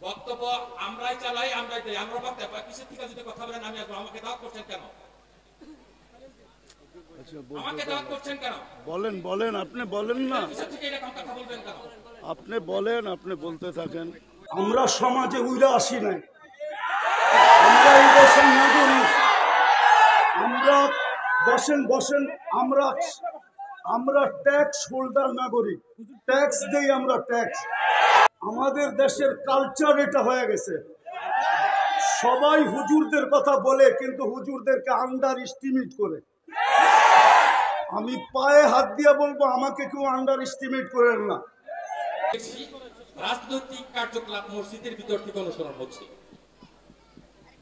বক্তব্য আমরাই চালাই, আমরাই দেই, আমরা বক্তব্য কিসের থেকে যদি কথা বলেন আমি আসবো। আমাকে দাওয়াত করছেন কেন? আমাকে দাওয়াত করছেন কেন? বলেন বলেন, আপনি বলেন না, কিসের থেকে এরকম কথা বলবেন কেন? আপনি বলেন, আপনি বলতে থাকেন। আমরা সমাজে উইরা আসি নাই, আমরা এই দেশের নাগরিক। আমরা বসেন বসেন, আমরা ট্যাক্স হোল্ডার নাগরিক, ট্যাক্স দেই আমরা, ট্যাক্স। আমাদের দেশের কালচার এটা হয়ে গেছে। সবাই হুজুরদের কথা বলে, কিন্তু হুজুরদেরকে আন্ডার এস্টিমেট করে। আমি পায়ে হাত দিয়ে বলবো, আমাকে কেউ আন্ডার এস্টিমেট করেন না। রাজনৈতিক কার্যকলাপ মসজিদের ভিতর থেকে অনুসরণ হচ্ছে।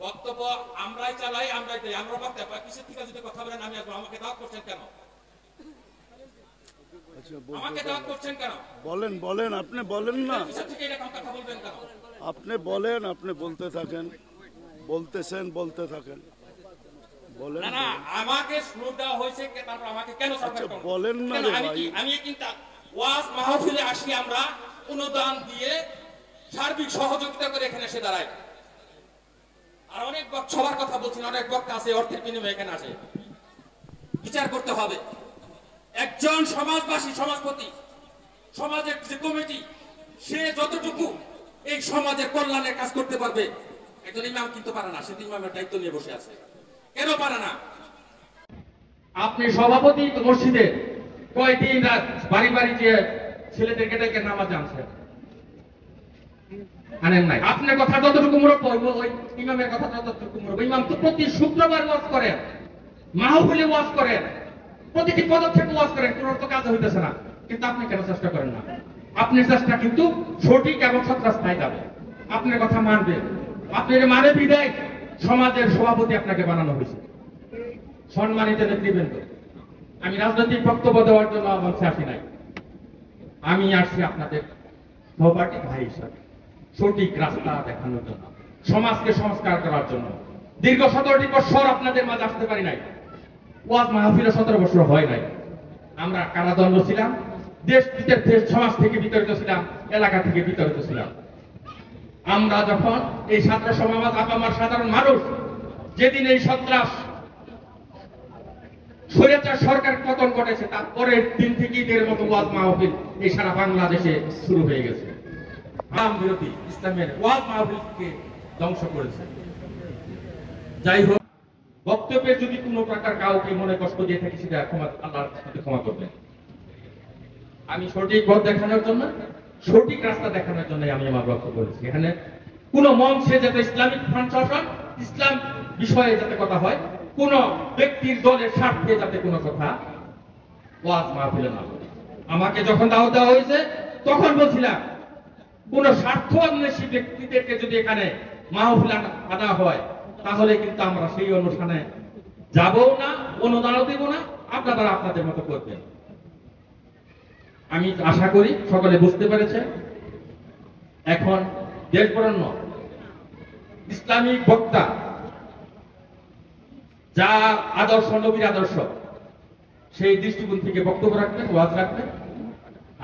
বক্তব্য আমরাই চালাই, আমরাই দেই, আমরা বক্তব্য কিসের থেকে যদি কথা বলেন আমি আসবো। আমাকে দাওয়াত করছেন কেন? আমাকে দাওয়াত করছেন কেন? বলেন বলেন, আপনি বলেন না, কিসের থেকে এরকম কথা বলবেন কেন? আপনি বলেন, আপনি বলতে থাকেন, বলতেছেন, বলতে থাকেন, বলেন। না না, আমাকে সুযোগ দেওয়া হয়েছে, তারপর আমাকে কেন সার্ভে করবেন? বলেন না রে ভাই। আমি কিন্তু ওয়াজ মাহফিলে আসি, আমরা অনুদান দিয়ে সার্বিক সহযোগিতা করে এখানে এসে দাঁড়াই। আর অনেক সবার কথা বলছি, অনেক বক্তা আছে অর্থের বিনিময়ে এখানে আসে। বিচার করতে হবে। একজন সমাজবাসী, সমাজপতি, সমাজের যে কমিটি, সে যতটুকু এই সমাজের কল্যাণের কাজ করতে পারবে, একজন ইমাম কিন্তু পারে না। সে ইমামের দায়িত্ব নিয়ে বসে আছে। কেন পারে না? আপনি সভাপতি মসজিদে কয়দিন রাত বাড়ি বাড়ি যে ছেলেদেরকে ডেকে নামাজ আনছেন, আনেন নাই? আপনার কথা যতটুকু মুরব্ব, ওই ইমামের কথা যতটুকু মুরব্ব। ইমাম তো প্রতি শুক্রবার ওয়াজ করেন, মাহফিলে ওয়াজ করেন, প্রতিটি পদক্ষেপে ওয়াজ করেন, কোনো তো কাজ হইতেছে না। কিন্তু আপনি কেন চেষ্টা করেন না? আপনার চেষ্টা কিন্তু সঠিক এবং সৎ রাস্তায় যাবে। আপনার কথা মানবে, আপনার মানে বিদায় সমাজের সভাপতি আপনাকে বানানো হয়েছে। সম্মানিত নেতৃবৃন্দ, আমি রাজনৈতিক বক্তব্য দেওয়ার জন্য মঞ্চে আসি নাই। আমি আসছি আপনাদের সহপাঠী ভাই হিসাবে, সঠিক রাস্তা দেখানোর জন্য, সমাজকে সংস্কার করার জন্য। দীর্ঘ 17টি বছর আপনাদের মাঝে আসতে পারি নাই। ওয়াজ মাহফিলে 17 বছর হয় নাই। আমরা কারাদণ্ড ছিলাম, দেশ সমাজ থেকে বিতাড়িত ছিলাম, এলাকা থেকে বিতাড়িত ছিলাম। আমরা যখন এই ছাত্র সমাজ, আপামার সাধারণ মানুষ, যেদিন এই সন্ত্রাস স্বৈরাচার সরকার পতন ঘটেছে, তার পরের দিন থেকেই এর মতো ওয়াজ মাহফিল এই সারা বাংলাদেশে শুরু হয়ে গেছে। ইসলাম বিরোধী, ইসলামের ওয়াজ মাহফিলকে ধ্বংস করেছে। যাই হোক, বক্তব্যের যদি কোনো প্রকার কাউকে মনে কষ্ট দিয়ে থাকি, সেটা আল্লাহর সাথে ক্ষমা করবেন। আমি সঠিক পথ দেখানোর জন্য, সঠিক রাস্তা দেখানোর জন্য আমি আমার বক্তব্য করেছি। এখানে কোন মঞ্চে যাতে ইসলামিক ফাংশন, ইসলাম বিষয়ে যাতে কথা হয়, কোন ব্যক্তির দলের স্বার্থে যাতে কোনো কথা ওয়াজ মাহফিলে না হয়। আমাকে যখন দাওয়াত দেওয়া হয়েছে, তখন বলছিলাম কোন স্বার্থ অন্বেষী ব্যক্তিদেরকে যদি এখানে মাহফিল আনা হয়, তাহলে কিন্তু আমরা সেই অনুষ্ঠানে যাবও না, অনুদানও দেব না, আপনারা আপনাদের মতো করবেন। আমি আশা করি সকলে বুঝতে পেরেছেন। এখন দেশ বরেণ্য ইসলামিক বক্তা যা আদর্শ, নবীর আদর্শ, সেই দৃষ্টিকোণ থেকে বক্তব্য রাখবেন, ওয়াজ রাখবেন।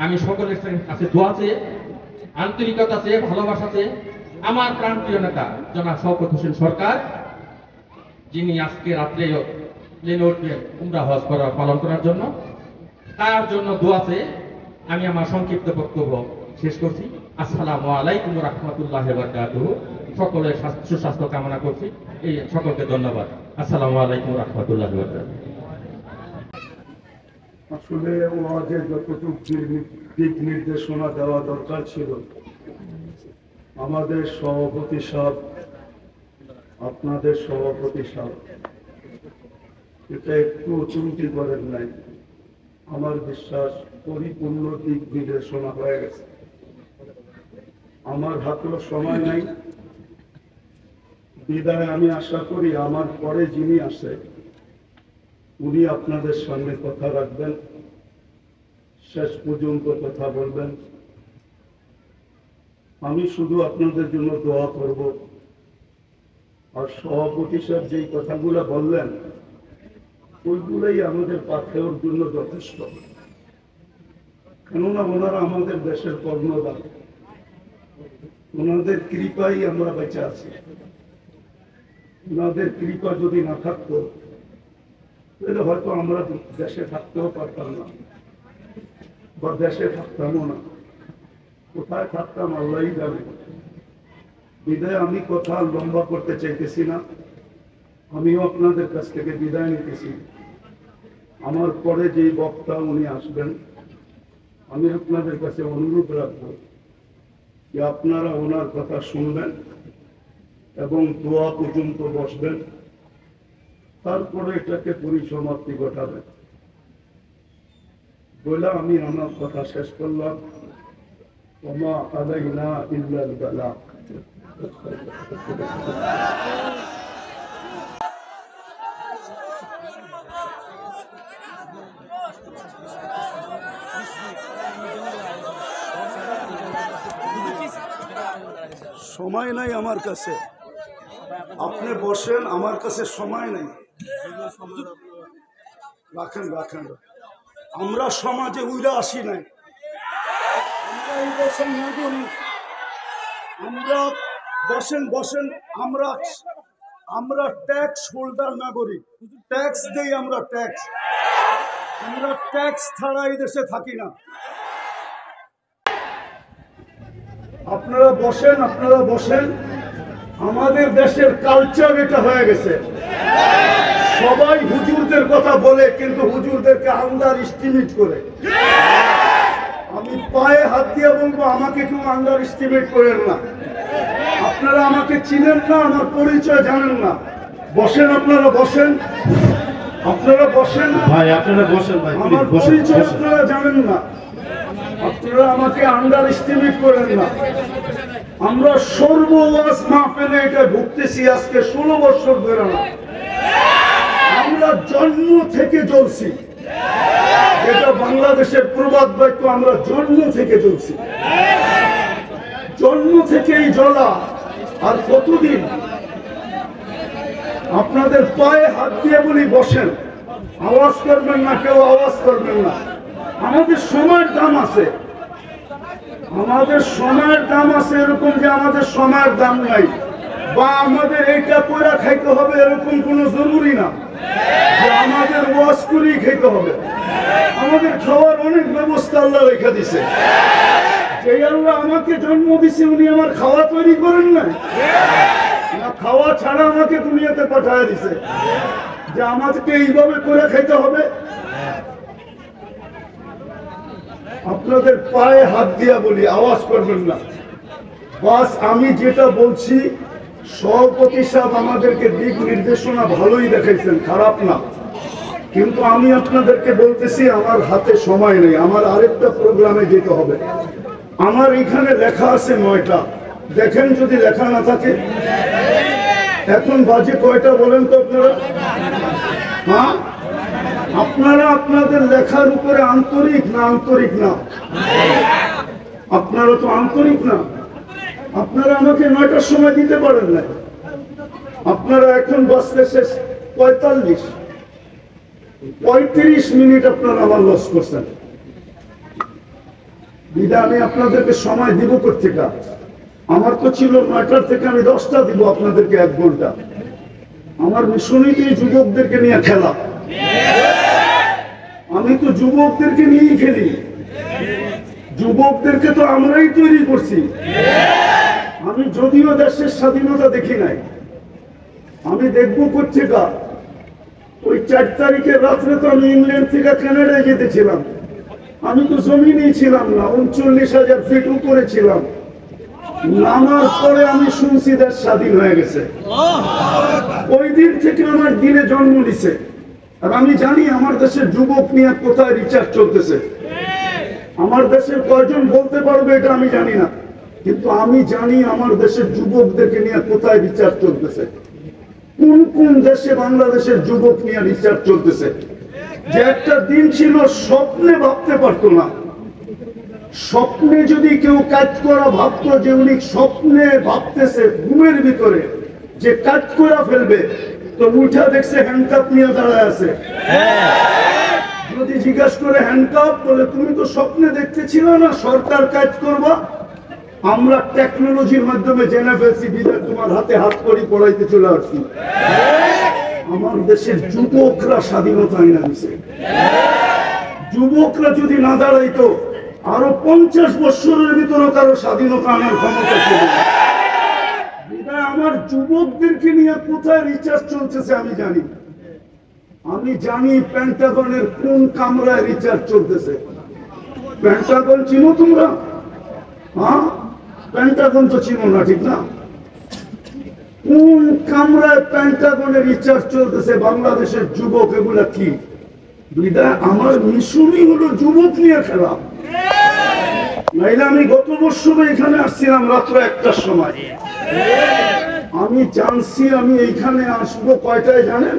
আমি সকলের কাছে দোয়া চেয়ে, আন্তরিকতা চেয়ে, ভালোবাসা চেয়ে আমার প্রাণপ্রিয় নেতা জনাব শওকত হোসেন সরকার, যিনি আজকে রাত্রে প্লেনে উঠবেন উমরা হজ পালন করার জন্য, তার জন্য দোয়া চেয়ে আমি আমার সংক্ষিপ্ত বক্তব্য শেষ করছি। আসসালামু আলাইকুম ওয়া রাহমাতুল্লাহি ওয়া বারাকাতুহু। সকলের সুস্বাস্থ্য কামনা করছি। এই সকলকে ধন্যবাদ। আসসালামু আলাইকুম ওয়া রাহমাতুল্লাহি ওয়া বারাকাতুহু। আসলে ওয়াজের যতটুকু দিক নির্দেশনা দেওয়া দরকার ছিল, আমাদের সভাপতি সাহেব, আপনাদের সভাপতি সাহেব এটা একটু ত্রুটি করেন নাই। আমার বিশ্বাস পরিপূর্ণ দিক নির্দেশনা হয়ে গেছে। আমার হাতেও সময় নাই, বিদায় আমি আশা করি আমার পরে যিনি আসে উনি আপনাদের সামনে কথা রাখবেন, শেষ পর্যন্ত কথা বলবেন। আমি শুধু আপনাদের জন্য দোয়া করব। আর সভাপতি সাহেব যেই কথাগুলো বললেন, ওইগুলোই আমাদের পাথেওর জন্য যথেষ্ট। কেননা ওনারা আমাদের দেশের কর্ণধার, ওনাদের কৃপাই আমরা বেঁচে আছি। ওনাদের কৃপা যদি না থাকতো তাহলে হয়তো আমরা দেশে থাকতেও পারতাম না, বা দেশে থাকতামও না। কোথায় থাকতাম আল্লাহই জানে। বিদায় আমি কথা লম্বা করতে চাইতেছি না, আমিও আপনাদের কাছ থেকে বিদায় নিতেছি। আমার পরে যে বক্তা উনি আসবেন, আমি আপনাদের কাছে অনুরোধ রাখবো যে আপনারা ওনার কথা শুনবেন এবং দোয়া পর্যন্ত বসবেন, তারপরে এটাকে পরিসমাপ্তি ঘটাবেন। বলে আমি আমার কথা শেষ করলাম। ওমা আলাইনা ইল্লাল বালাগ। সময় নাই আমার কাছে, আপনি বসেন, আমার কাছে সময় নেই। রাখেন রাখেন, আমরা সমাজে উইরা আসি নাই, আমরা এই বসেন নাগরিক। আমরা বসেন বসেন, আমরা ট্যাক্স হোল্ডার নাগরিক, ট্যাক্স দেই আমরা, ট্যাক্স। আমরা ট্যাক্স ছাড়া এই দেশে থাকি না। আপনারা বসেন, আপনারা বসেন। আমাদের দেশের কালচার এটা হয়ে গেছে, সবাই হুজুরদের কথা বলে কিন্তু হুজুরদেরকে আন্ডার এস্টিমেট করে। আমি পায়ে হাত দিয়ে বলবো, আমাকে কেউ আন্ডার এস্টিমেট করেন না। আপনারা আমাকে চিনেন না, আমার পরিচয় জানেন না। বসেন, আপনারা বসেন, আপনারা বসেন ভাই, আপনারা বসেন ভাই, আমার পরিচয় আপনারা জানেন না, আপনারা আমাকে আন্ডার এস্টিমেট করেন না। আমরা সর্বওয়াজ মাহফিলে এটা ভুগতেছি আজকে 16 বছর ধরে না। আমরা জন্ম থেকে জ্বলছি, এটা বাংলাদেশের প্রবাদ বাক্য, আমরা জন্ম থেকে জ্বলছি, জন্ম থেকেই জ্বলা। আর কতদিন? আপনাদের পায়ে হাত দিয়ে বলি বসেন, আওয়াজ করবেন না, কেউ আওয়াজ করবেন না। আমাদের সময়ের দাম আছে, আমাদের সময়ের দাম আছে, এরকম যে আমাদের সময়ের দাম নাই বা আমাদের এইটা পয়রা খাইতে হবে এরকম কোনো জরুরি না যে আমাদের ওয়াজ করেই খাইতে হবে। আমাদের খাওয়ার অনেক ব্যবস্থা আল্লাহ রেখে দিছে। যে আল্লাহ আমাকে জন্ম দিছে উনি আমার খাওয়া তৈরি করেন না, না খাওয়া ছাড়া আমাকে দুনিয়াতে পাঠায় দিছে যে আমাদেরকে এইভাবে করে খাইতে হবে। আপনাদের পায়ে হাত দিয়া বলি, আওয়াজ করবেন না। বাস আমি যেটা বলছি, সভাপতি সাহেব আমাদেরকে দিক নির্দেশনা ভালোই দেখাইছেন, খারাপ না। কিন্তু আমি আপনাদেরকে বলতেছি, আমার হাতে সময় নেই, আমার আরেকটা প্রোগ্রামে যেতে হবে। আমার এখানে লেখা আছে 9টা, দেখেন যদি লেখা না থাকে। এখন বাজে কয়টা বলেন তো আপনারা? হ্যাঁ, আপনারা আপনাদের লেখার উপরে আন্তরিক না? আন্তরিক না? আপনারা তো আন্তরিক না। আপনারা আমাকে 9টার সময় দিতে পারেন না। আপনারা এখন বাজতে শেষ 35 মিনিট আপনারা আমার লস করছেন। বিদা আমি আপনাদেরকে সময় দিব কোথেকে? আমার তো ছিল 9টার থেকে আমি 10টা দিব আপনাদেরকে, 1 ঘন্টা। আমার মিশনই তো যুবকদেরকে নিয়ে খেলা। আমি তো যুবকদেরকে নিয়েই খেলি, যুবকদেরকে তো আমরাই তৈরি করছি। আমি যদিও দেশের স্বাধীনতা দেখি নাই, আমি দেখবো কোথেকে? ওই 4 তারিখের রাত্রে তো আমি ইংল্যান্ড থেকে কানাডায় যেতেছিলাম, আমি তো জমিনেই ছিলাম না, 39,000 ফিট উপরে ছিলাম। নামার পরে আমি শুনছি দেশ স্বাধীন হয়ে গেছে। ওই দিন থেকে আমার দিনে জন্ম নিছে। আর আমি জানি আমার দেশের যুবক নিয়ে কোথায় রিচার্জ চলতেছে। আমার দেশের কয়জন বলতে পারবে এটা আমি জানি না, কিন্তু আমি জানি আমার দেশের যুবকদেরকে নিয়ে কোথায় রিচার্জ চলতেছে, কোন কোন দেশে বাংলাদেশের যুবক নিয়ে রিচার্জ চলতেছে। যে একটা দিন ছিল স্বপ্নে ভাবতে পারতো না। স্বপ্নে যদি কেউ কাজ করা ভাবতো যে উনি স্বপ্নে ভাবতেছে ঘুমের ভিতরে যে কাজ করা ফেলবে, তো উঠা দেখছে হ্যান্ডকাপ নিয়ে দাঁড়ায় আছে। যদি জিজ্ঞাসা করে হ্যান্ডকাপ, বলে তুমি তো স্বপ্নে দেখতেছিল না সরকার কাজ করবা, আমরা টেকনোলজির মাধ্যমে জেনে ফেলছি, বিদায় তোমার হাতে হাত করি পড়াইতে চলে আসছি। আমার দেশের যুবকরা স্বাধীনতা এনে দিছে। যুবকরা যদি না দাঁড়াইতো আরো 50 বছরের ভিতরে কারো স্বাধীনতা আনার ক্ষমতা ছিল। বিদায় আমার যুবকদেরকে নিয়ে কোথায় রিচার্জ চলতেছে আমি জানি। আমি জানি পেন্টাগনের কোন কামরায় রিচার্জ চলতেছে। পেন্টাগন চিনো তোমরা? হ্যাঁ, পেন্টাগন তো চিনো না, ঠিক না? কোন কামরায় পেন্টাগনের রিচার্জ চলতেছে? বাংলাদেশের যুবক এগুলা কি? বিদায় আমার মিশনই হলো যুবক নিয়ে খেলা। নাইলে আমি গত বছরে এখানে আসছিলাম রাত্র 1টার সময়। আমি জানছি আমি এইখানে আসবো কয়টায় জানেন?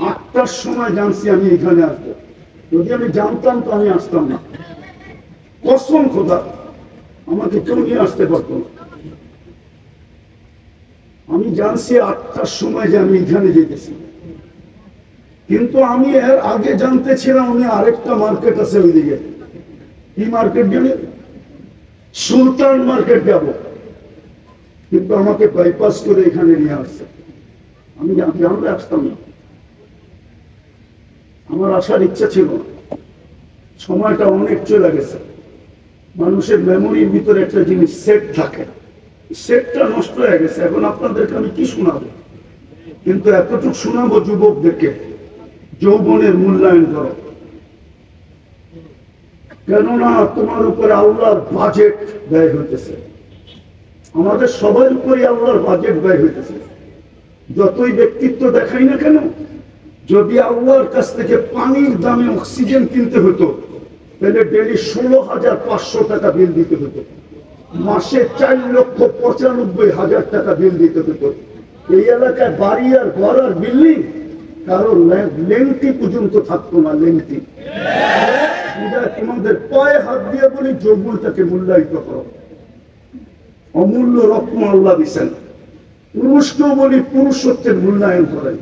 8টার সময় জানছি আমি এখানে আসবো। যদি আমি জানতাম তো আমি আসতাম না। কসম খোদা, আমাকে কেউ নিয়ে আসতে পারতো না। আমি জানছি 8টার সময় যে আমি এখানে যেতেছি, কিন্তু আমি এর আগে জানতে ছিলাম উনি আরেকটা মার্কেট আছে ওইদিকে। কি মার্কেট গেলে? সুলতান মার্কেট যাব, কিন্তু আমাকে বাইপাস করে এখানে নিয়ে আসছে। আমি জানলে আসতাম না, আমার আসার ইচ্ছা ছিল না। সময়টা অনেক চলে গেছে। মানুষের মেমোরির ভিতরে একটা জিনিস সেট থাকে, সেটটা নষ্ট হয়ে গেছে। এখন আপনাদেরকে আমি কি শোনাবো? কিন্তু এতটুকু শোনাবো যুবকদেরকে, যৌবনের মূল্যায়ন করো। কেননা তোমার উপরে আল্লাহর বাজেট ব্যয় হইতেছে। আমাদের সবার উপরে আল্লাহর বাজেট ব্যয় হইতেছে। যতই ব্যক্তিত্ব দেখাই না কেন, যদি আল্লাহর কাছ থেকে পানির দামে অক্সিজেন কিনতে হতো, তাহলে ডেলি 16,500 টাকা বিল দিতে হতো, মাসে 4,95,000 টাকা বিল দিতে হতো। এই এলাকায় বাড়ি আর ঘর আর বিল্ডিং কারো লেংটি পর্যন্ত থাকতো না। লেংটি তোমাদের পায়ে হাত দিয়ে বলি, যৌবনটাকে মূল্যায়িত করো। অমূল্য রত্ন আল্লাহ দিচ্ছেন। পুরুষকেও বলি পুরুষত্বের মূল্যায়ন করেন,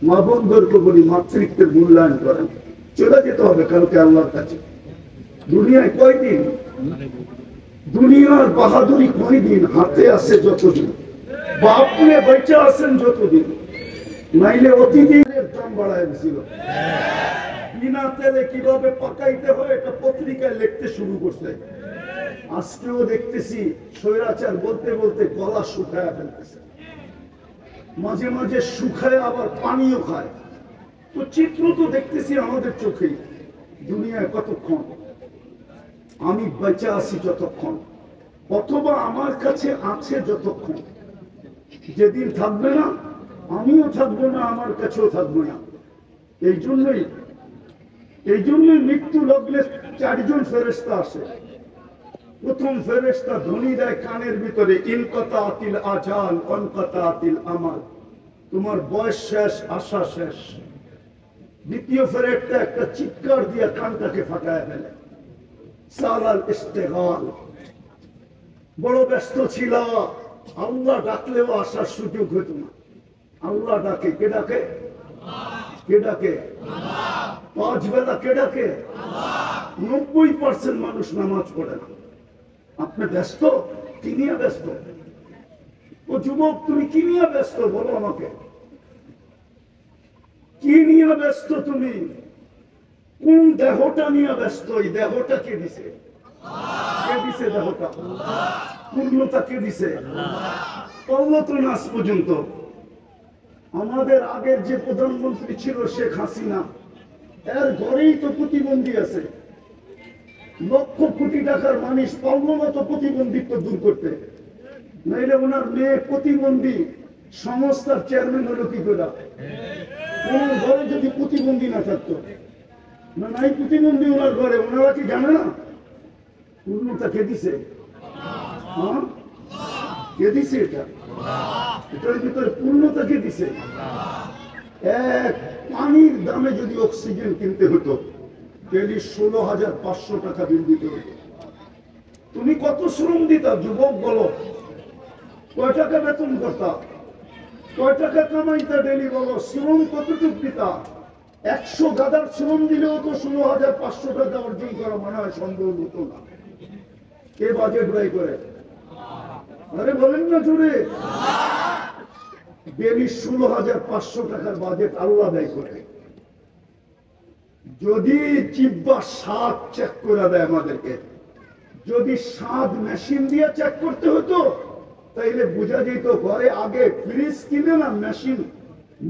মা বোনদেরকে বলি মাতৃত্বের মূল্যায়ন করেন। চলে যেতে হবে কালকে আল্লাহর কাছে। দুনিয়ায় কয়দিন? দুনিয়ার বাহাদুরি কয়দিন? হাতে আছে যতদিন, বা আপনি বেঁচে আছেন যতদিন। নাইলে অতিদিনের দাম বাড়ায় দিছিল। বিনা তেলে কিভাবে পাকাইতে হয় এটা পত্রিকায় লিখতে শুরু করছে। আজকেও দেখতেছি স্বৈরাচার বলতে বলতে গলা শুকায় ফেলতেছে, মাঝে মাঝে শুকায় আবার পানিও খায়। তো চিত্র তো দেখতেছি আমাদের চোখেই। দুনিয়ায় কতক্ষণ? আমি বেঁচে আছি যতক্ষণ, অথবা আমার কাছে আছে যতক্ষণ। যেদিন থাকবে না, আমিও থাকবো না, আমার কাছেও থাকবো না। এই জন্যই মৃত্যু লাগলে 4জন ফেরেশতা আসে। প্রথম ফেরেশতা ধ্বনি দেয় কানের ভিতরে, ইনকাতাতিল আজাল অনকাতাতিল আমাল, তোমার বয়স শেষ, আশা শেষ। দ্বিতীয় ফেরেশতা একটা চিৎকার দিয়ে কানটাকে ফাটায় ফেলে, সালাল ইস্তেগাল, বড় ব্যস্ত ছিল, আল্লাহ ডাকলেও আসার সুযোগ হতো না। আল্লাহ ডাকে, কে ডাকে? কে ডাকে? 5 বেলা কে ডাকে? 90% মানুষ নামাজ পড়ে না। আপনি ব্যস্ত? কি নিয়ে ব্যস্ত? ও যুবক, তুমি কি নিয়ে ব্যস্ত বলো আমাকে? কি নিয়ে ব্যস্ত তুমি? কোন দেহটা নিয়ে ব্যস্ত? এই দেহটা কে দিছে? কে দিছে দেহটা? পূর্ণতা কে দিছে? আল্লাহ তো নাস পর্যন্ত। আমাদের আগের যে প্রধানমন্ত্রী ছিল শেখ হাসিনা, এর ঘরেই তো প্রতিবন্ধী আছে। লক্ষ কোটি টাকার মানুষ পারলো না তো প্রতিবন্ধিত্ব দূর করতে। নাইলে ওনার মেয়ে প্রতিবন্ধী সংস্থার চেয়ারম্যান হলো কি করে? ওনার ঘরে যদি প্রতিবন্ধী না থাকতো, না নাই প্রতিবন্ধী ওনার ঘরে, ওনারা কি জানে না? পূর্ণতা কে দিছে? হ্যাঁ, কে দিছে? এটার ভিতরে পূর্ণতা কে দিছে? এক পানির দামে যদি অক্সিজেন কিনতে হতো, ডেলি 16,500 টাকা বিল দিতে হতো। তুমি কত শ্রম দিতা যুবক বলো? কয় টাকা বেতন করতা? কয় টাকা কামাইতা ডেলি বলো? শ্রম কতটুক দিতা? 100 গাদার শ্রম দিলেও তো 16,500 টাকা অর্জন করা মনে হয় সম্ভব হতো না। কে বাজেট ব্যয় করে? আরে বলেন না জোরে। ডেলি 16,500 টাকার বাজেট আল্লাহ ব্যয় করে। যদি জিহ্বা স্বাদ চেক করে দেয় আমাদেরকে, যদি স্বাদ মেশিন দিয়ে চেক করতে হতো তাইলে বোঝা যেত ঘরে আগে ফ্রিজ কিনে না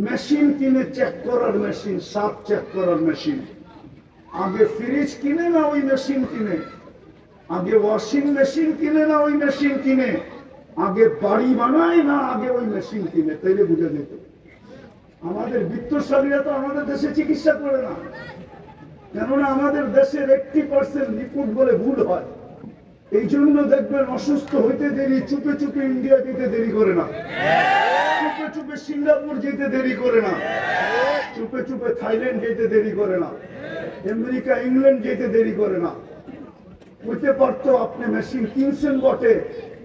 মেশিন কিনে চেক করার মেশিন, স্বাদ চেক করার মেশিন। আগে ফ্রিজ কিনে না ওই মেশিন কিনে, আগে ওয়াশিং মেশিন কিনে না ওই মেশিন কিনে, আগে বাড়ি বানায় না আগে ওই মেশিন কিনে, তাইলে বুঝে যেত। আমাদের বিত্তশালীরা তো আমাদের দেশে চিকিৎসা করে না, কেননা আমাদের দেশের 80% রিপোর্ট বলে ভুল হয়। এই জন্য দেখবেন অসুস্থ হইতে দেরি চুপে চুপে ইন্ডিয়া যেতে দেরি করে না, চুপে চুপে সিঙ্গাপুর যেতে দেরি করে না, চুপে চুপে থাইল্যান্ড যেতে দেরি করে না, আমেরিকা ইংল্যান্ড যেতে দেরি করে না। হইতে পারতো আপনি মেশিন কিনছেন বটে,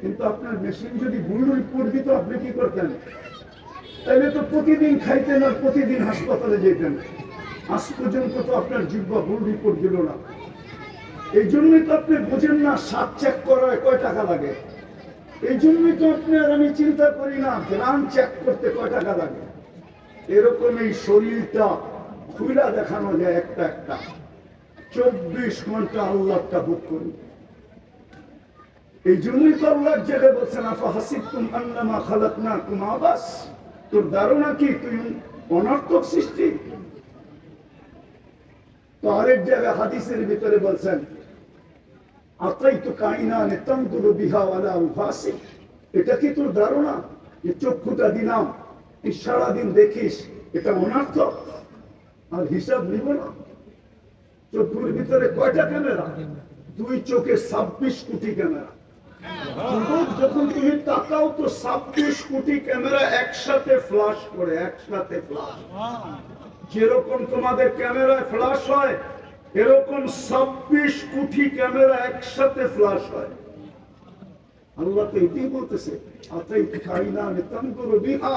কিন্তু আপনার মেশিন যদি ভুল রিপোর্ট দিত আপনি কি করতেন? তাইলে তো প্রতিদিন খাইতেন আর প্রতিদিন হাসপাতালে যেতেন। আজ পর্যন্ত তো আপনার জিহ্বা ভুল রিপোর্ট দিল না। এই জন্যই তো আপনি বোঝেন না স্বাদ চেক করায় কয় টাকা লাগে। এই জন্যই তো আপনি আর আমি চিন্তা করি না গ্রাম চেক করতে কয় টাকা লাগে। এরকম এই শরীরটা খুইলা দেখানো যায় একটা একটা। 24 ঘন্টা আল্লাহটা বুক করি। এই জন্যই তো আল্লাহ জায়গায় বলছেন আফাহাসিবতুম আন্নামা খালাকনাকুম আবাস, তোর ধারণা কি তুই অনর্থক সৃষ্টি? তো আরেক জায়গায় হাদিসের ভিতরে বলছেন আতাইতু কাইনানে তানদুরু বিহা ওয়ালা উফাসি, এটা কি তোর ধারণা যে চক্ষুটা দিলাম তুই সারাদিন দেখিস, এটা অনর্থক আর হিসাব নিব না? চক্ষুর ভিতরে কয়টা ক্যামেরা? দুই চোখে 26 কোটি ক্যামেরা। যখন তুমি তাকাও তো 26 কোটি ক্যামেরা একসাথে ফ্লাশ করে, একসাথে ফ্লাশ। যেরকম তোমাদের ক্যামেরায় ফ্লাশ হয় এরকম 26 কোটি ক্যামেরা একসাথে ফ্লাশ হয়। আল্লাহ তো এটাই বলতেছে আতাইতু কাইনানে তানদুরু বিহা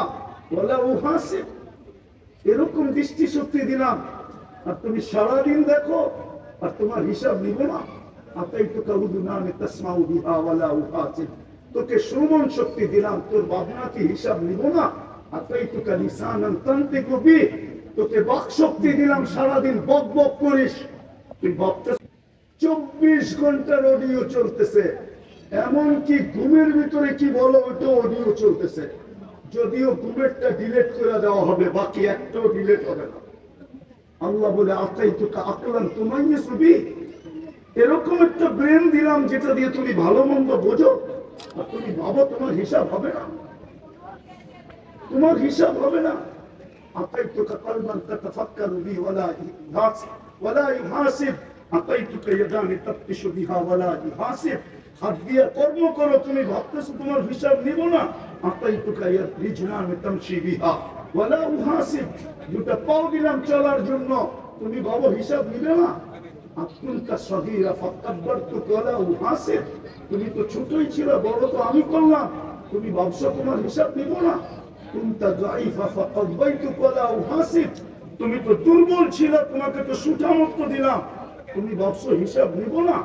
ওয়ালা উহাসিব, এরকম দৃষ্টি শক্তি দিলাম আর তুমি সারাদিন দেখো আর তোমার হিসাব নিব না। আতাইতুকা উযুনানে তাসমাউ বিহা ওয়ালা উহাসিব, তোকে শ্রবণ শক্তি দিলাম, তোর ভাবনা কি হিসাব নিব না? আতাইতুকা লিসানান তানতিকু বিহি, তোকে বাক শক্তি দিলাম, সারাদিন বক বক করিস, তুই ভাবতে। 24 ঘন্টার অডিও চলতেছে, এমনকি ঘুমের ভিতরে কি বলো ওটা অডিও চলতেছে। যদিও ঘুমেরটা ডিলিট করে দেওয়া হবে, বাকি একটাও ডিলিট হবে না। আল্লাহ বলে আতাইতুকা আকলান তুমাইয়িসু বিহি, এরকম একটা ব্রেন দিলাম যেটা দিয়ে তুমি ভালো মন্দ বোঝো আর তুমি ভাবো, তোমার হিসাব হবে না, তোমার হিসাব হবে না। আতাইতুকা কলবান তাতাফাক্কারু বিহি ওয়ালা ইউহাসিব, আতাইতুকা ইয়াদানি তাফতিশু বিহা ওয়ালা ইউহাসিব, হাত দিয়ে কর্ম করো, তুমি ভাবতেছো তোমার হিসাব নিব না। আতাইতুকা রিজলানি তামশি বিহা ওয়ালা ইউহাসিব, দুটো পাও দিলাম চলার জন্য, তুমি ভাবো হিসাব নিবে না। আকুনতা সগীরা ফাকাব্বারতুকা ওয়ালা ইউহাসিব, তুমি তো ছোটই ছিল, বড় তো আমি করলাম, তুমি ভাবছো তোমার হিসাব নিব না। কুনতা যায়িফা ফাকাব্বাইতুকা ওয়ালা ইউহাসিব, তুমি তো দুর্বল ছিল, তোমাকে তো সুঠামত্ব দিলাম, তুমি ভাবছো হিসাব নিব না।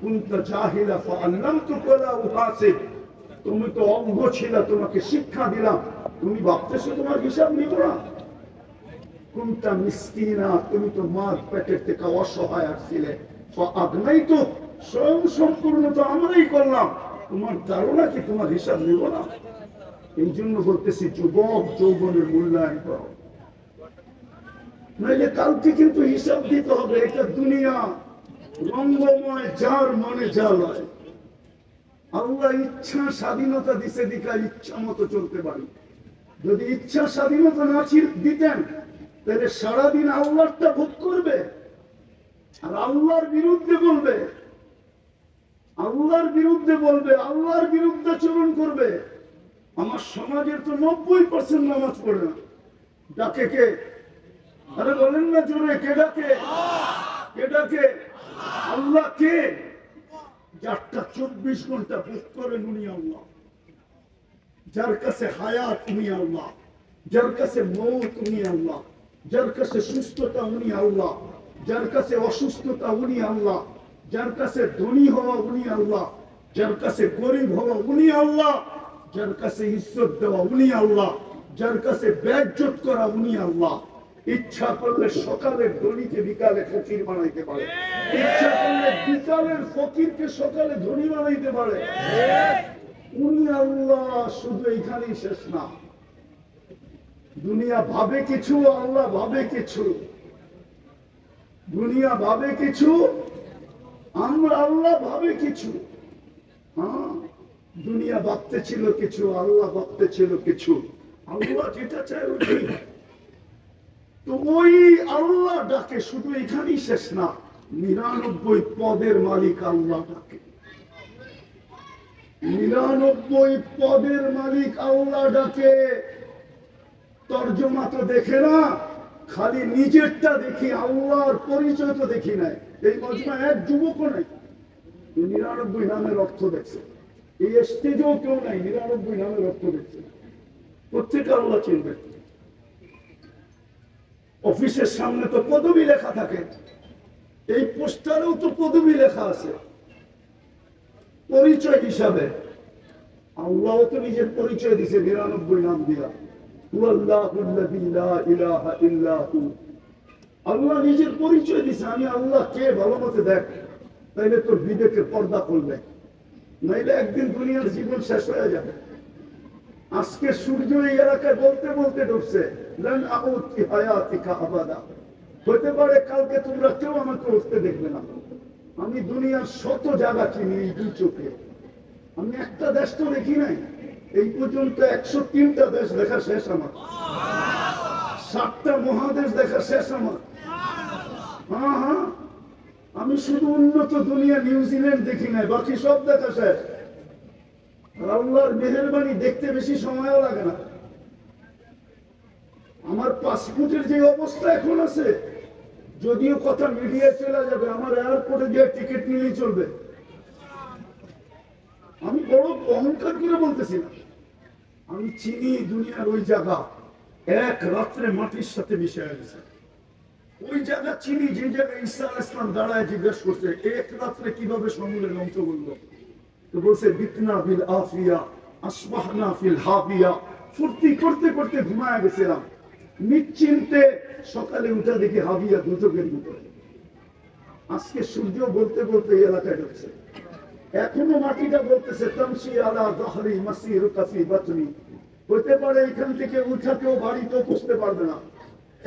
কুনতা জাহিলা ফাআল্লামতুকা ওয়ালা ইউহাসিব, তুমি তো অজ্ঞ ছিল, তোমাকে শিক্ষা দিলাম, তুমি ভাবতেছো তোমার হিসাব নিব না। কুনতা মিসকিনা, তুমি তো মার পেটের থেকে অসহায় আসছিলে, ফাআগনাইতুক, স্বয়ং সম্পূর্ণ তো আমরাই করলাম, তোমার ধারণা কি তোমার হিসাব নিব না? এই জন্য বলতেছি যুবক যৌবনের মূল্যায়ন করো, নাইলে কালকে কিন্তু হিসাব দিতে হবে। এটা দুনিয়া রঙ্গময়, যার মনে যা লয়। আল্লাহ ইচ্ছা স্বাধীনতা দিছে দিকা ইচ্ছা মতো চলতে পারি। যদি ইচ্ছা স্বাধীনতা না দিতেন তাহলে সারাদিন আল্লাহটা ভোগ করবে আর আল্লাহর বিরুদ্ধে বলবে, আল্লাহর বিরুদ্ধে বলবে, আল্লাহর বিরুদ্ধে চরণ করবে। আমার সমাজের তো 90% নামাজ পড়ে না। ডাকে কে? আরে বলেন না জোরে, কে ডাকে? কে ডাকে? আল্লাহ কে? যারটা 24 ঘন্টা ভোগ করেন উনি আল্লাহ, যার কাছে হায়াত উনি আল্লাহ, যার কাছে মৌত উনি আল্লাহ, যার কাছে সুস্থতা উনি আল্লাহ, যার কাছে অসুস্থতা উনি আল্লাহ, যার কাছে ধনী হওয়া উনি আল্লাহ, যার কাছে গরিব হওয়া উনি আল্লাহ, যার কাছে ইজ্জত দেওয়া উনি আল্লাহ, যার কাছে বেজ্জত করা উনি আল্লাহ। ইচ্ছা করলে সকালের ধনীকে বিকালে ফকির বানাইতে পারে, ইচ্ছা করলে বিকালের ফকিরকে সকালে ধনী বানাইতে পারে। উনি আল্লাহ, শুধু এখানেই শেষ না। দুনিয়া ভাবে কিছু, আল্লাহ ভাবে কিছু। দুনিয়া ভাবে কিছু, আমরা আল্লাহ ভাবে কিছু। হ্যাঁ, দুনিয়া ভাবতে ছিল কিছু, আল্লাহ ভাবতে ছিল কিছু। আল্লাহ যেটা চায় ওইটাই হয়। তো ওই আল্লাহ ডাকে, শুধু এখানেই শেষ না, 99 পদের মালিক আল্লাহ ডাকে। 99 পদের মালিক আল্লাহ ডাকে। তর্জমা তো দেখে না, খালি নিজেরটা দেখি, আল্লাহর পরিচয় তো দেখি নাই। এই মজমা এক যুবকও নাই 99 নামের অর্থ দেখছে, এই স্টেজেও কেউ নাই 99 নামের অর্থ দেখছে। প্রত্যেকে আল্লাহ চিনবে। অফিসের সামনে তো পদবি লেখা থাকে, এই পোস্টারেও তো পদবি লেখা আছে পরিচয় হিসাবে। আল্লাহ তো নিজের পরিচয় দিছে 99 নাম দিয়া। আল্লাহ নিজের পরিচয় দিছে, আমি আল্লাহ কে ভালো মতো দেখ, তাইলে তোর বিবেকের পর্দা করবে, নাইলে একদিন দুনিয়ার জীবন শেষ হয়ে যাবে। আজকে সূর্য এই এলাকায় বলতে বলতে ঢুকছে, হতে পারে কালকে তোমরা কেউ আমাকে উঠতে দেখবে না। আমি দুনিয়ার শত জায়গা চিনি এই দুই চোখে, আমি একটা দেশ তো দেখি নাই। এই পর্যন্ত 103টা দেশ দেখা শেষ আমার, 7টা মহাদেশ দেখা শেষ আমার। হ্যাঁ হ্যাঁ, আমি শুধু উন্নত দুনিয়া নিউজিল্যান্ড দেখি নাই, বাকি সব দেখা শেষ। আল্লাহর মেহেরবানি, দেখতে বেশি সময়ও লাগে না। আমার পাসপোর্টের যে অবস্থা এখন আছে, যদিও কথা মিডিয়ায় চলে যাবে, আমার এয়ারপোর্টে গিয়ে টিকিট নিলেই চলবে। আমি বড় অহংকার করে বলতেছি না, আমি চিনি দুনিয়ার ওই জায়গা, এক রাত্রে মাটির সাথে মিশে গেছে। ওই জায়গা চিনি, যে জায়গায় ঈসা আলাইহিস সালাম দাঁড়ায় জিজ্ঞেস করছে এক রাত্রে কিভাবে সমূলে ধ্বংস করলো। তো বলছে বিতনা বিল আফিয়া আসবাহনা ফিল হাবিয়া, ফুর্তি করতে করতে ঘুমায় গেছিলাম, নিশ্চিন্তে সকালে উঠে দেখি হাবিয়া দুচকের ভিতরে। আজকে সূর্য বলতে বলতে এই এলাকায় ঢুকছে, এখনো মাটিটা বলতেছে তামশি আলা যাহরি মাসিরুকা ফি বাতনি। হতে পারে এখান থেকে উঠা কেউ বাড়িতেও পৌঁছতে পারবে না,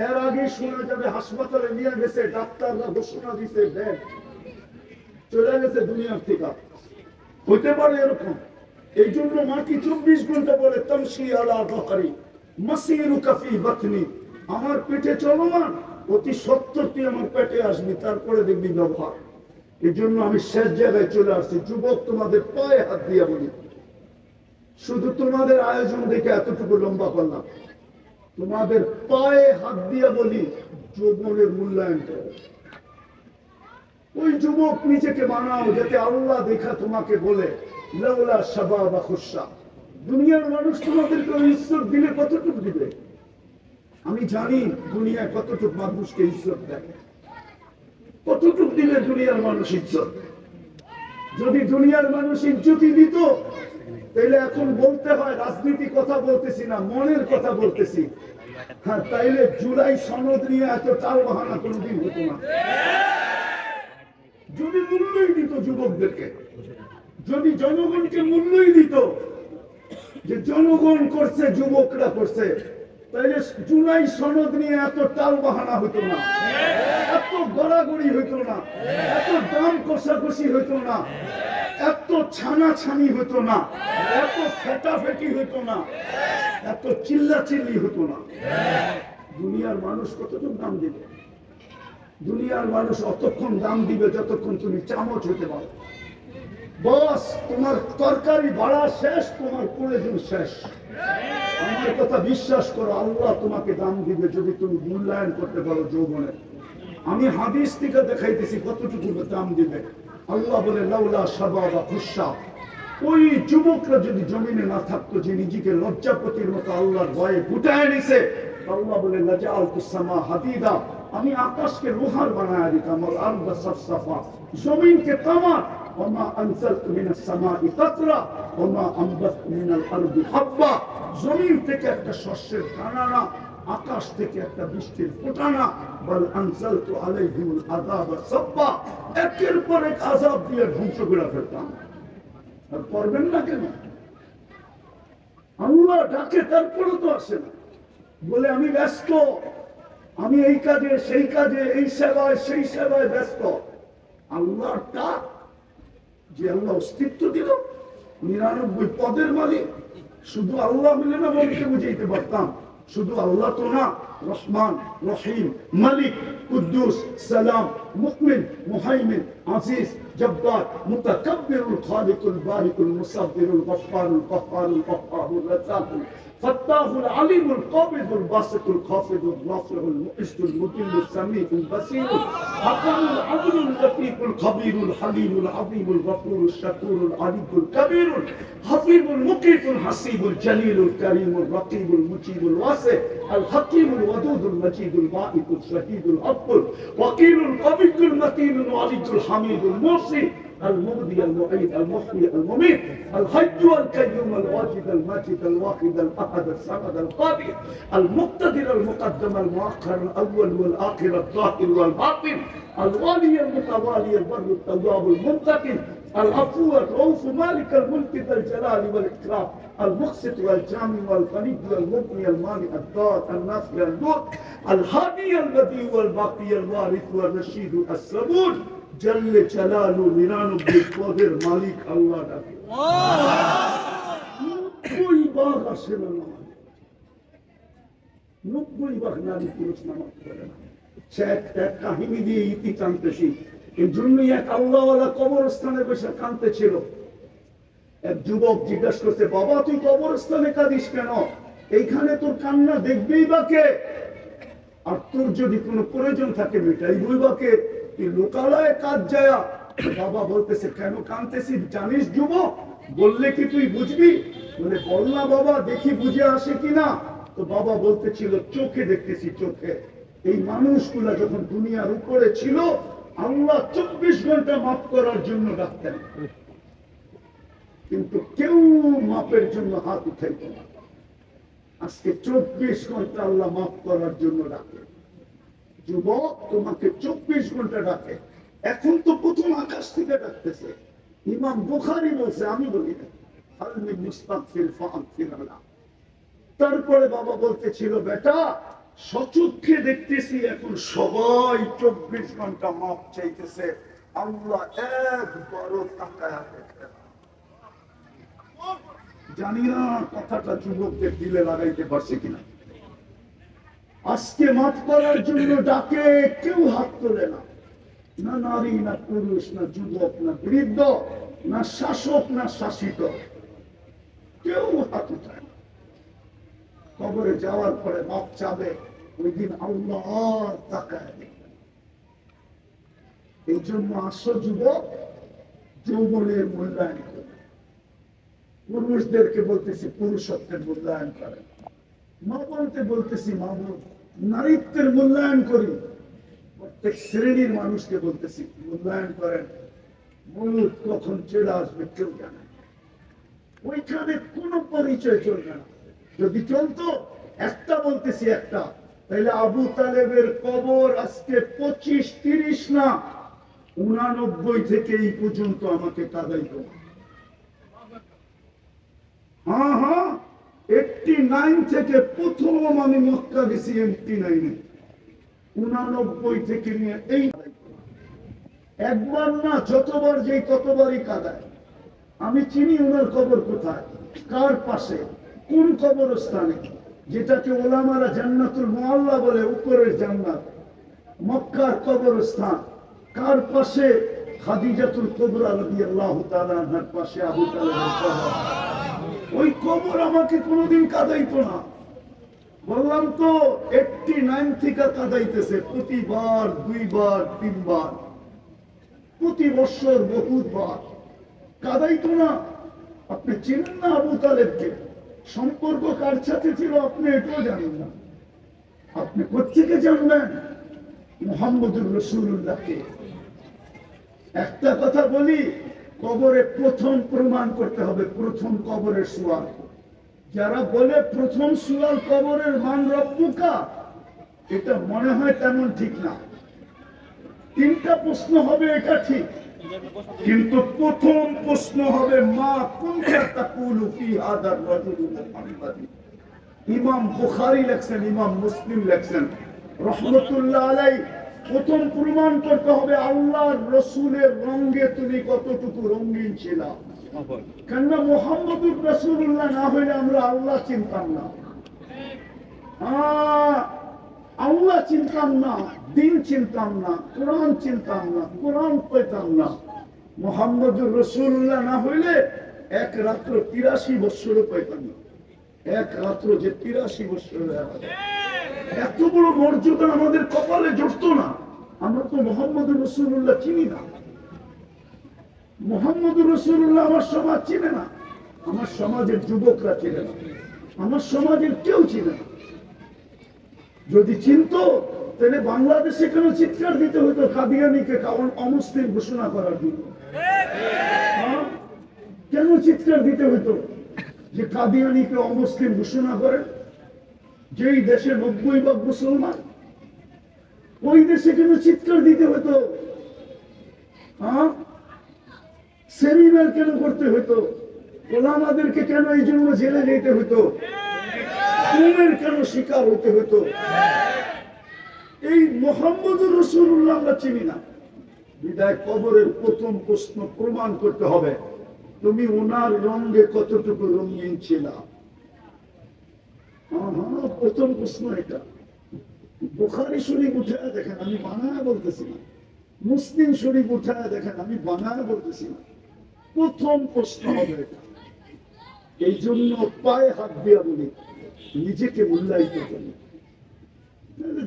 এর আগে শোনা যাবে হাসপাতালে নিয়ে গেছে, ডাক্তাররা ঘোষণা দিছে দেখ চলে গেছে দুনিয়ার থেকে। হতে পারে এরকম। এই জন্য মাটি 24 ঘন্টা বলে তামশি আলা যাহরি মাসিরুকা ফি বাতনি, আমার পেটে চলমান, অতি সত্তর তুই আমার পেটে আসবি, তারপরে দেখবি ব্যবহার। এই জন্য আমি শেষ জায়গায় চলে আসছি। যুবক, তোমাদের পায়ে হাত দিয়া বলি, শুধু তোমাদের আয়োজন দেখে এতটুকু লম্বা করলাম, তোমাদের পায়ে হাত দিয়া বলি, যৌবনের মূল্যায়ন করো। ওই যুবক নিজেকে বানাও, যাতে আল্লাহ দেখা তোমাকে বলে লাউলা শাবাবা খুশা। দুনিয়ার মানুষ তোমাদেরকে ইজ্জত দিলে কতটুকু দিবে? আমি জানি দুনিয়ায় কতটুকু মানুষকে ইজ্জত দেয়, কতটুকু দিলে দুনিয়ার মানুষ ইজ্জত। যদি দুনিয়ার মানুষ ইজ্জতই দিত, তাইলে এখন বলতে হয় রাজনীতি কথা বলতেছি না, মনের কথা বলতেছি। হ্যাঁ, তাইলে জুলাই সনদ নিয়ে এত টাল বাহানা কোনদিন হতো না। যদি মূল্যই দিত যুবকদেরকে, যদি জনগণকে মূল্যই দিত যে জনগণ করছে, যুবকরা করছে, তাইলে জুলাই সনদ নিয়ে এত টাল বাহানা হতো না, এত গড়াগড়ি হইতো না, এত দাম কষাকষি হইতো না, এত ছানাছানি হতো না, এত ফেটাফেটি হইতো না, এত চিল্লাচিল্লি হতো না। দুনিয়ার মানুষ কতটুকু দাম দিবে? দুনিয়ার মানুষ অতক্ষণ দাম দিবে যতক্ষণ তুমি চামচ হইতে পারো। বস, তোমার তরকারি ভাড়া শেষ, তোমার প্রয়োজন শেষ। আমার কথা বিশ্বাস করো, আল্লাহ তোমাকে দাম দিবে যদি তুমি মূল্যায়ন করতে পারো যৌবনের। আমি হাদিস থেকে দেখাইতেছি কতটুকু দাম দিবে। আল্লাহ বলে লাউলা শাবাবা খুশা, ওই যুবকরা যদি জমিনে না থাকতো, যে নিজেকে লজ্জাপতির মতো আল্লাহর ভয়ে গুটায় নিছে, আল্লাহ বলে লাজাআলতুস সামা হাদিদা, আমি আকাশকে লোহার বানায় দিতাম, আর আরদা সাফসাফা, জমিনকে তামা, ওমা আনজালতু মিনাস সামাই কাতরা ওমা আমবাতু মিনাল আরদি হাব্বা। জমিন থেকে একটা শস্যের দানা না, আকাশ থেকে একটা বৃষ্টির ফোঁটা না। বল আনজালতু আলাইহিমুল আযাবা সাব্বা, একের পর এক আযাব দিয়ে ধ্বংস করে ফেলতাম। আর করবেন না কেন? আল্লাহ ডাকে তারপরে তো আসে না, বলে আমি ব্যস্ত, আমি এই কাজে সেই কাজে, এই সেবায় সেই সেবায় ব্যস্ত। আল্লাহর ডাক, যে আল্লাহ অস্তিত্ব দিল, 99 পদের মালিক, শুধু আল্লাহ মিলে না বলতে বুঝাইতে পারতাম। শুধু আল্লাহ তো না, রহমান, রহিম, মালিক, কুদ্দুস, সালাম, মুকমিন, মুহাইমিন, আজিজ, জব্বার, মুতাকাব্বিরুল খালিকুল বারিকুল মুসাব্বিরুল গফফারুল কহ্হারুল কহ্হারুর রাজ্জাকুল ফাত্তাহুল আলিমুল কাবিদুল বাসিতুল খাফিদুল রাফিউল মুইজ্জুল মুকিল্লুস সামিউল বাসীরুল হাকামুল আদলুল লতীফুল খবীরুল হালিমুল আযীমুল গফুরুশ শাকুরুল আলিমুল কবীরুল হাফিজুল মুকিতুল হাসিবুল জলিলুল করিমুল রকিবুল মুজিবুল ওয়াসি আল হাকিমুল ওয়াদুদুল মজিদুল বাঈকুল শহীদুল আব্দুল ওয়াকিলুল কবিয়ুল মতিনুল ওয়ালিদুল হামিদুল মুসি المبدي المعيد المحيي المميت الحي القيوم الواجد الماجد الواحد الاحد الصمد القادر المقتدر المقدم المؤخر الاول والاخر الظاهر والباطن الوالي المتوالي البر التواب المنتقم العفو الرؤوف مالك الملك ذا الجلال والاكرام المقسط والجامع والغني والمغني المانع الضار النافع النور الهادي البديع والباقي الوارث والرشيد الصبور জল্লে চালালু 99 পদের মালিক আল্লাহ ডাকে। 90 বার আসে না নামাজ, 90 বার নারী পুরুষ নামাজ পড়ে না। সে এক কাহিনী দিয়ে ইতি টানতেছি। এই জন্যই এক আল্লাহওয়ালা কবরস্থানে বসে কাঁদতেছিল। এক যুবক জিজ্ঞাসা করছে, বাবা তুই কবরস্থানে কাঁদিস কেন? এইখানে তোর কান্না দেখবেই বা কে? আর তোর যদি কোনো প্রয়োজন থাকে মেটাইবই বা কে? লোকালয়ে কাজ যায়। বাবা বলতেছে, কেন কাঁদতেছিস জানিস যুবক? বললে কি তুই বুঝবি? বলে বল না বাবা, দেখি বুঝে আসে কিনা। তো বাবা বলতেছিল, চোখে দেখতেছি, চোখে। এই মানুষগুলা যখন দুনিয়ার উপরে ছিল, আল্লাহ 24 ঘন্টা মাফ করার জন্য ডাকতেন, কিন্তু কেউ মাপের জন্য হাত উঠাইত না। আজকে 24 ঘন্টা আল্লাহ মাফ করার জন্য ডাকে। যুবক, তোমাকে 24 ঘন্টা ডাকে। এখন তো প্রথম আকাশ থেকে ডাকতেছে। ইমাম বুখারী বলছে, আমি বলি না। তারপরে বাবা বলতেছিল, বেটা সচক্ষে দেখতেছি এখন সবাই 24 ঘন্টা মাপ চাইতেছে, আল্লাহ একবারও তাকায়া দেখে না। জানি না কথাটা যুবকদের দিলে লাগাইতে পারছে কিনা। আজকে মাফ করার জন্য ডাকে, কেউ হাত তোলে না। না নারী, না পুরুষ, না যুবক, না বৃদ্ধ, না শাসক, না শাসিত, কেউ হাত উঠায় না। কবরে যাওয়ার পরে মাফ চাবে, ওই দিন আল্লাহ তাকায় দেখবেন। এই জন্য আসো যুবক, যৌবনের মূল্যায়ন করে। পুরুষদেরকে বলতেছি পুরুষত্বের মূল্যায়ন করেন। মা বলতে বলতেছি মাহবুব, নারীত্বের মূল্যায়ন করি। প্রত্যেক শ্রেণীর মানুষকে বলতেছি মূল্যায়ন করেন। মৌত কখন চলে আসবে কেউ জানে, ওইখানে কোনো পরিচয় চলবে না। যদি চলতো, একটা বলতেছি একটা, তাহলে আবু তালেবের কবর আজকে 25-30 না, 89 থেকে এই পর্যন্ত আমাকে কাঁদাইতো। হ্যাঁ, 89 থেকে প্রথম আমি মক্কা গেছি, 89 99 থেকে নিয়ে এই একবার না, যতবার যেই ততবারই কাঁদায়। আমি চিনি ওনার কবর কোথায়, কার পাশে, কোন কবরস্থানে, যেটাকে ওলামারা জান্নাতুল মুআল্লা বলে, উপরের জান্নাত, মক্কার কবরস্থান। কার পাশে? খাদিজাতুল কুবরা রাদিয়াল্লাহু তাআলা আনহার পাশে আবু তালেবের কবর। ওই কবর আমাকে কোনোদিন কাঁদাইতো না। বললাম তো 89 থেকে কাঁদাইতেছে, প্রতিবার 2 বার 3 বার, প্রতি বছর বহুবার কাঁদাইতো না। আপনি চিনেন না আবু তালেবকে? সম্পর্ক কার সাথে ছিল আপনি এটাও জানেন না। আপনি কোত্থেকে জানবেন মুহাম্মদুর রাসূলুল্লাহকে? একটা কথা বলি, কবরে প্রথম প্রমাণ করতে হবে, প্রথম কবরের সুয়াল। যারা বলে প্রথম সুয়াল কবরের মান রব্বুকা, এটা মনে হয় তেমন ঠিক না। তিনটা প্রশ্ন হবে এটা ঠিক, কিন্তু প্রথম প্রশ্ন হবে মা কুনতা তাকুলু ফি হাদার রাজুল মুহাম্মাদি। ইমাম বুখারী লেখছেন, ইমাম মুসলিম লেখছেন রহমতুল্লাহ আলাইহি, প্রথম প্রমাণ করতে হবে আল্লাহর রসুলের রঙে তুমি কতটুকু রঙিন ছিল। কেননা মুহাম্মদুর রাসূলুল্লাহ না হইলে আমরা আল্লাহ চিনতাম না, আল্লাহ চিনতাম না, দিন চিনতাম না, কোরআন চিনতাম না, কোরআন পেতাম না। মুহাম্মদুর রাসূলুল্লাহ না হইলে এক রাত্র 83 বছরও পেতাম না। এক রাত্র যে 83 বছর, এত বড় মর্যাদা আমাদের কপালে জড়তো না। আমরা তো মুহাম্মদুর রাসূলুল্লাহ চিনি না। মুহাম্মদুর রাসূলুল্লাহ আমার সমাজ চিনে না, আমার সমাজের যুবকরা চিনে না, আমার সমাজের কেউ চিনে না। যদি চিনতো তাহলে বাংলাদেশে কেন চিৎকার দিতে হতো কাদিয়ানীকে অমুসলিম ঘোষণা করার জন্য? কেন চিৎকার দিতে হতো যে কাদিয়ানীকে অমুসলিম ঘোষণা করেন? যেই দেশে 90% মুসলমান, ওই দেশে কেন চিৎকার দিতে হতো? সেমিনার কেন করতে হতো? ওলামাদেরকে কেন এই জন্য জেলে যেতে হতো? খুনের কেন শিকার হতে হতো? এই মুহাম্মদুর রাসূলুল্লাহ আমরা চিনি না। বিদায় কবরের প্রথম প্রশ্ন প্রমাণ করতে হবে তুমি ওনার রঙে কতটুকু রঙিন ছিল। প্রথম প্রশ্ন এটা। বুখারী শরীফ উঠায় দেখেন, আমি বানায় বলতেছি না। মুসলিম শরীফ উঠায় দেখেন, আমি বানায় বলতেছি না। প্রথম প্রশ্ন হবে এটা। এই জন্য পায়ে হাত দিয়া বলি, নিজেকে মূল্যায়িত করি।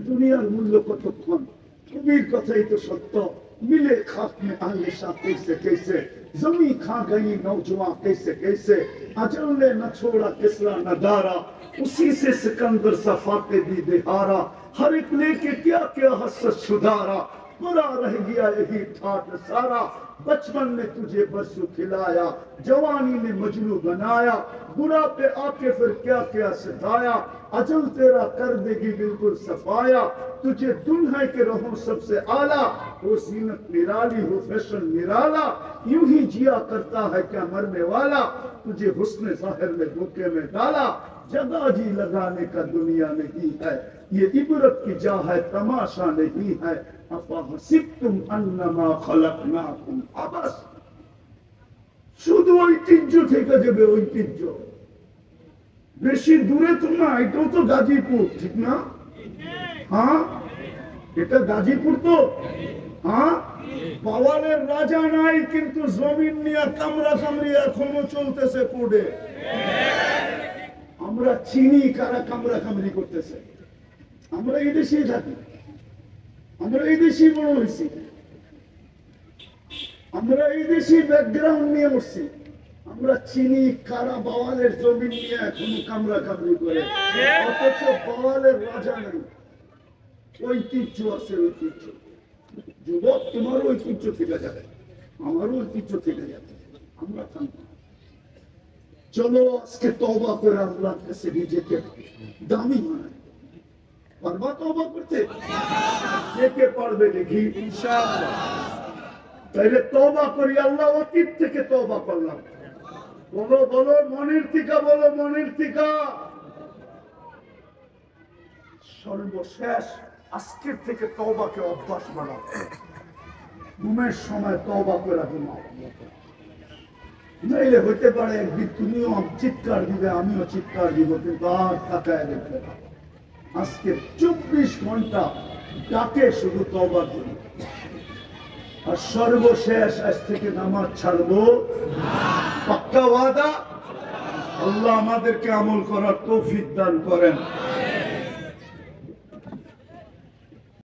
দুনিয়ার মূল্য কতক্ষণ? কবির কথাই তো সত্য। मिले खाक में आले शाह कैसे कैसे, जमी खा गई नौजवान कैसे कैसे, अजल ने न छोड़ा किसरा न दारा, उसी से सिकंदर सफाते भी दिहारा, हर एक लेके क्या क्या हसरत सुधारा, बुरा रह गया यही ठाट सारा, बचपन ने तुझे बरसू खिलाया, जवानी ने मजनू बनाया, बुरा पे आके फिर क्या क्या सिखाया, अजल तेरा कर देगी बिल्कुल सफाया, तुझे दुल्हन के रहो सबसे आला, वो जीनत निराली हो फैशन निराला, यूं ही जिया करता है क्या मरने वाला, तुझे हुस्न जाहिर में धोखे में डाला, जगह जी लगाने का दुनिया नहीं है, ये इबरत की जा है तमाशा नहीं है, अफा हसिबतुम अन्नमा खलकनाकुम अबस। শুধু ঐতিহ্য থেকে যাবে, ঐতিহ্য। বেশি দূরে তো না, এটাও তো গাজীপুর, ঠিক না? হ্যাঁ, এটা গাজীপুর তো। হ্যাঁ, পাওয়ালের রাজা নাই, কিন্তু জমিন নিয়ে কামরা কামড়ি এখনো চলতেছে কোর্টে। আমরা চিনি কারা কামরা কামড়ি করতেছে। আমরা এই দেশেই থাকি, আমরা এই দেশেই বড় হয়েছি, আমরা এই দেশি ব্যাকগ্রাউন্ড নিয়ে বসছি। আমরা চিনি কারা বাওয়ালের জমিন নিয়ে এখনো কামরা কামড়ি করে, অথচ বাওয়ালের রাজা নেই। ঐতিহ্য আছে, ঐতিহ্য। যুবক, তোমারও ঐতিহ্য থেকে যাবে, আমারও ঐতিহ্য থেকে যাবে, আমরা থাকবো। চলো আজকে তওবা করে আল্লাহর কাছে নিজেকে দামি বানাই। পারবা তওবা করতে? কে কে পারবে দেখি? ইনশাআল্লাহ। তাইলে তওবা করি, আল্লাহ অতীত থেকে তওবা করলাম। বলো বলো, মনের থেকে বলো, মনের থেকে। সর্বশেষ আজকের থেকে তওবাকে অভ্যাস বানাও। ঘুমের সময় তওবা করে ঘুমাও, নাইলে হইতে পারে একদিন তুমিও চিৎকার দিবে, আমিও চিৎকার দিব, কিন্তু আর তাকায় দেখবে না। আজকে 24 ঘন্টা ডাকে শুধু তওবা করি। আর সর্বশেষ আজ থেকে নামাজ ছাড়বো, পাক্কা ওয়াদা। আল্লাহ আমাদেরকে আমল করার তৌফিক দান করেন।